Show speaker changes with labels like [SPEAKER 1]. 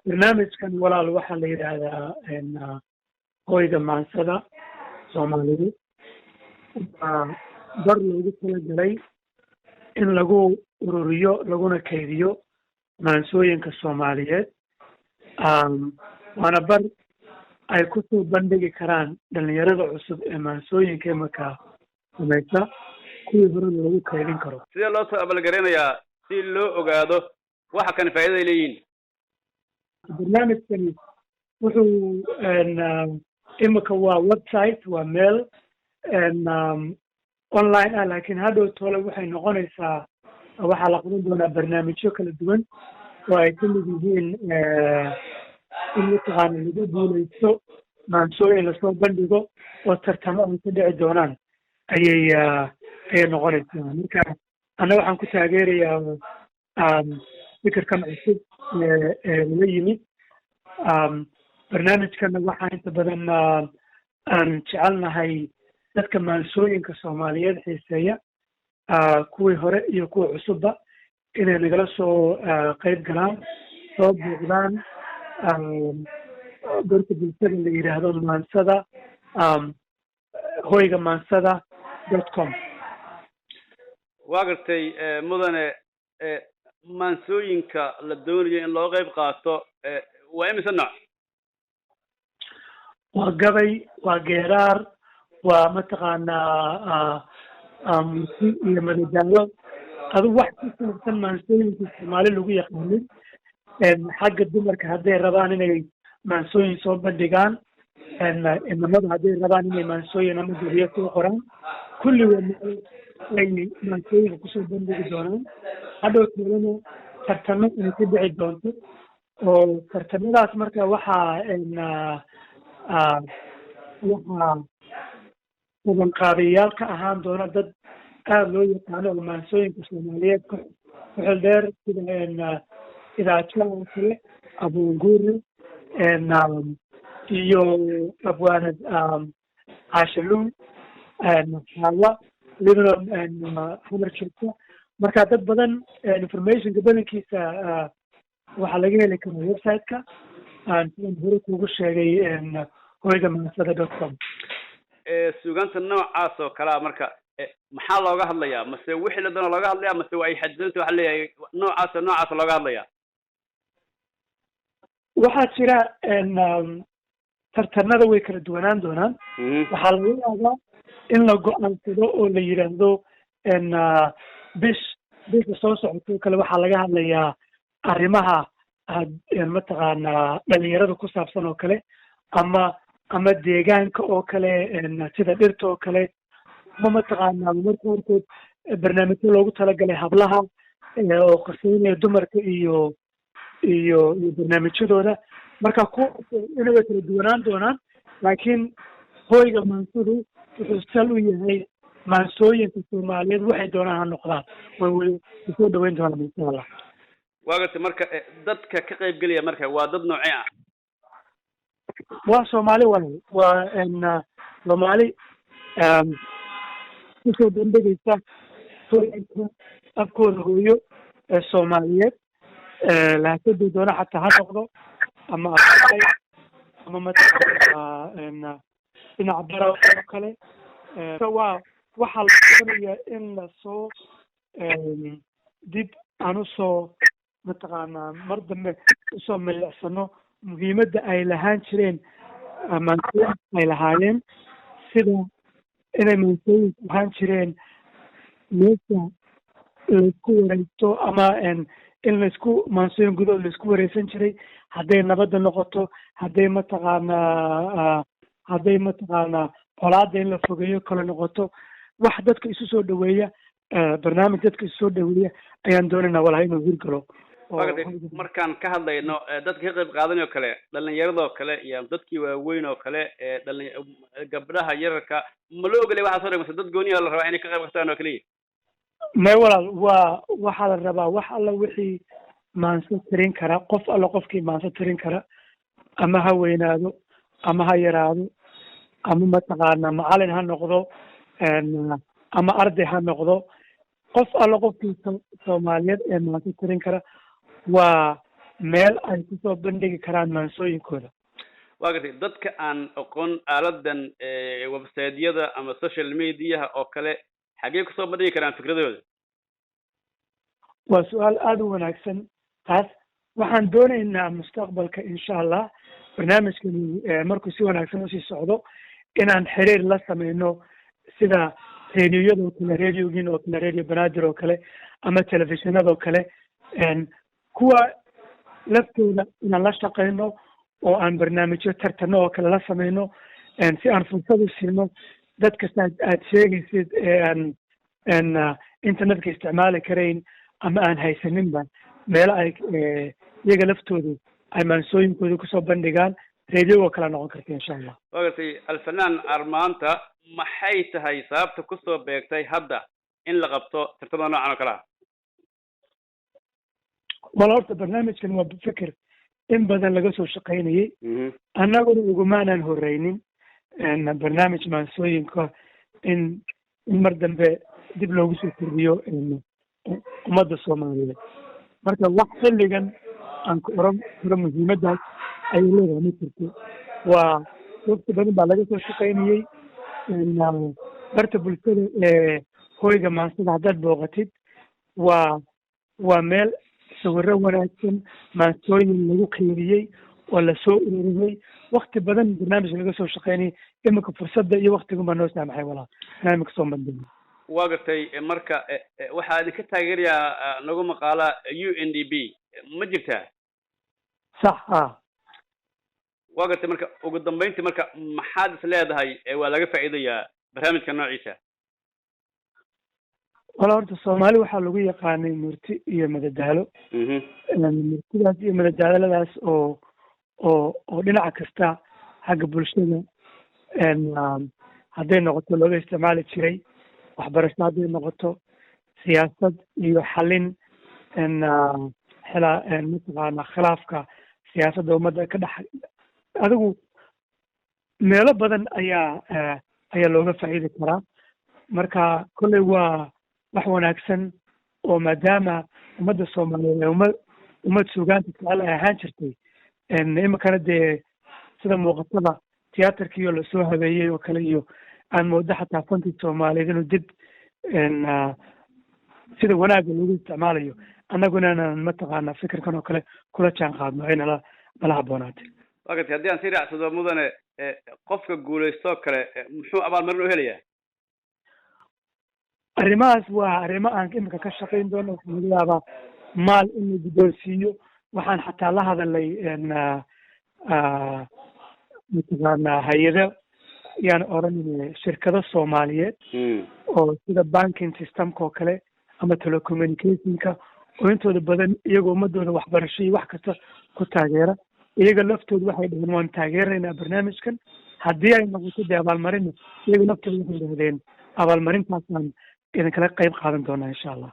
[SPEAKER 1] barnaamijkan walaal waxaa la yidhaahdaa hoyga maansada soomaalidu bar loogu talagalay in lagu ururiyo laguna kaydiyo maansooyinka soomaaliyeed waana bar ay kusoo bandhigi karaan dhalinyarada cusub ee maansooyinka imaka samaysa kuwii horena lagu kaydin karo.
[SPEAKER 2] sidee loo soo abalgareynayaa si loo ogaado waxa kan faa'iido ay leeyihiin?
[SPEAKER 1] barnaamijkani wuxuu imika waa website, waa meel online ah, laakiin hadhow tole waxay noqonaysaa waxaa la qaban doonaa barnaamijyo kala duwan oo ay ka mid yihiin in mataqaana lagu guuleysto maansooyin lasoo bandhigo oo tartamo ay ka dhici doonaan ayay noqonaysaa. marka anna waxaan ku taageerayaa fikirkan cusub la yimid. barnaamijkana waxaa inta badan aan jecelnahay dadka maansooyinka soomaaliyeed xiiseeya, kuwii hore iyo kuwa cusubba, inay nagala soo qayb galaan, soo buuqdaan gorka bulshada la yidhaahdo maansada hoyga maansada.com.
[SPEAKER 2] waa gartay mudane, maansooyinka la doonayo in loo qayb qaato waa imise nooc?
[SPEAKER 1] waa gabay, waa geeraar, waa mataqaanaa murti iyo madadaalo, adigu wax ku saabsan maansooyinka soomaali lagu yaqaanin. xagga dumarka hadday rabaan inay maansooyin soo bandhigaan, inamada hadday rabaan inay maansooyin ama geriyo soo qoraan, kulli waa meel ay maansooyinka kusoo bandhigi doonaan. hadhow toolana tartamo inay ka dhici doonto, oo tartamadaas marka waxaa qabanqaabiyayaal ka ahaan doona dad aada loo yaqaano oo maansooyinka soomaaliyeed ku xil dheer, sida idaajo oo kale, abuunguuri iyo abwaanad caashaluun xaawa libano xamar joogta. marka dad badan informationka badankiisa waxaa laga heli karaa website-ka sidaan hore kuugu sheegay hoyga maansada.com.
[SPEAKER 2] suugaanta noocaas oo kalea marka maxaa looga hadlayaa? mase wixii la doona looga hadlayaa, mase waa ay xadidanta waxa leeyahay noocaas looga hadlayaa?
[SPEAKER 1] waxaa jira tartanada way kala duwanaan doonaan. waxaa laga yaabaa in la go-aansado oo la yidhaahdo bisha soo socotoo kale waxaa laga hadlayaa arrimaha mataqaanaa dhalinyarada ku saabsan oo kale, ama deegaanka oo kale, sida dhirta oo kale, ama mataqaanaa marka horkood barnaamijyo loogu talagalay hablaha oo qaseynaya dumarka iyo barnaamijyadooda. marka kuwaas inay way kala duwanaan doonaan, laakiin hoyga maansadu wuxuu sal u yahay maansooyinka soomaaliyeed waxay doonaan ha noqdaan, way kusoo dhaweyn doonaan insha allah.
[SPEAKER 2] waa gartay marka dadka ka qayb gelaya marka waa dad noocee ah?
[SPEAKER 1] waa soomaali walaal, waa soomaali kusoo bandhigaysa hooyinka afkooda hooyo ee soomaaliyeed, lahaasaduu doona xataa ha noqdo, ama afay, ama mataqaana dhinaca dara oo kale. waxaa la doonayaa in lasoo dib aan usoo mataqaanaa mar dambe usoo milicsano muhiimadda ay lahaan jireen maansooyinka ay lahaayeen, sida inay maansooyinku ahaan jireen meesha laysku wareysto, ama in laysku maansooyin gudahood laysku wareysan jiray, hadday nabadda noqoto, hadday mataqaanaa colaada in la fogeeyo kale noqoto, wax dadka isu soo dhaweeya, barnaamij dadka isu soo dhaweeya ayaan doonaynaa walahi inuu hirgalo.
[SPEAKER 2] markaan ka hadlayno dadka ka qayb qaadanay oo kale, dhalinyaradoo kale iyo dadkii waaweyn oo kale, gabdhaha yararka, ma loo ogolay waxaa soo dhigmasa dad gooniya la rabaa inay ka qayb qaataan oo kaliya?
[SPEAKER 1] may walaal, waxaa la rabaa wax alla wixii maanso tirin kara, qof alla qofkii maanso tirin kara, ama ha weynaado ama ha yaraado, ama mataqaana macalin ha noqdo, ama arday ha noqdo, qof alla qofkii soomaaliyeed ee maanso tirin kara waa meel ay kusoo bandhigi karaan maansooyinkooda.
[SPEAKER 2] waa gartay dadka aan aqoon aaladan websiteyada ama social mediaha oo kale xagee kusoo bandhigi karaan fikradooda?
[SPEAKER 1] waa su-aal aada u wanaagsan taas. waxaan doonaynaa mustaqbalka insha allah barnaamijkani markuu si wanaagsan usii socdo inaan xiriir la sameyno sida radioyadoo kale, radiogin oo kale, radio banaadir oo kale, ama telefishinadoo kale, kuwa laftooda inaan la shaqeyno oo aan barnaamijyo tartano oo kale la sameyno, si aan fursad u siino dad kasta aad sheegaysid aan internetka isticmaali karayn ama aan haysaninba meelo ay iyaga laftoodu ay maansooyinkooda kusoo bandhigaan. radio kala noqon karta insha allah.
[SPEAKER 2] waa gartay alfanaan armaanta maxay tahay sababta kusoo beegtay hadda in la qabto tartamada noocan oo kale ah?
[SPEAKER 1] wala horta barnaamijkan waa fikir in badan laga soo shaqaynayay, annaguna ugumaanan horeynin barnaamij maansooyinka in mar dambe dib loogu soo kordhiyo ummadda soomaaliyeed. marka wax xilligan aan ku oran karo muhiimaddaas ayay leedahay ma jirto. waa waqti badan baa laga soo shaqaynayey. barta bulshada hoyga maansada haddaad booqatid waa meel sawirro wanaagsan, maansooyin lagu keydiyey oo lasoo ururiyey. wakti badan barnaamijka laga soo shaqaynayay. iminka fursadda iyo waktigun baa noo saamaxay walaa barnaamijka soo bandhigay.
[SPEAKER 2] waa gartay marka waxaa idinka taageerayaa nagu maqaala UNDP ma jirtaa?
[SPEAKER 1] sax
[SPEAKER 2] waa gartay marka ugu dambeyntii marka maxaad is leedahay waa laga faa'iidayaa barnaamijka noociisa?
[SPEAKER 1] wala horta soomaali waxaa lagu yaqaanay murti iyo madadaalo. murtidaas iyo madadaaladaas oo dhinaca kasta xagga bulshada hadday noqoto looga isticmaali jiray, waxbarasho hadday noqoto, siyaasad iyo xalin mataqaana khilaafka siyaasadda ummadda ka dhex, adigu meelo badan ayaa looga faa'iidi karaa. marka kolley waa wax wanaagsan oo maadaama ummadda soomaaliyeed ummad suugaanta jecel ay ahaan jirtay, iminkana dee sida muuqatada tiyaatarkiioo lasoo habeeyey oo kale, iyo aan moodo xataa fankii soomaaliyeed inuu dib sida wanaagga loogu isticmaalayo, annaguna inaan mataqaana fikirkan oo kale kula jaan qaadno ay nala haboonaatay.
[SPEAKER 2] waa gartay haddii aan sii raacsado mudane, qofka guulaystoo kale muxuu abaalmarin u helayaa?
[SPEAKER 1] arrimahaas waa arrimo aan iminka ka shaqayn doono. waxaa laga yaabaa maal in la guddoonsiiyo. waxaan xataa la hadalay mataqaana hay-ado yaan oran shirkado soomaaliyeed oo sida banking systemka oo kale ama telecommunicationka oo intooda badan iyagoo ummadooda waxbarasho iyo wax kasta ku taageera. iyaga laftooda waxay dhaheen waan taageeraynaa barnaamijkan. haddii ay noqoto dee abaalmarina, iyaga laftooda waxay dhahdeen abaalmarintaasaan idinkala qayb qaadan doonaa insha allah.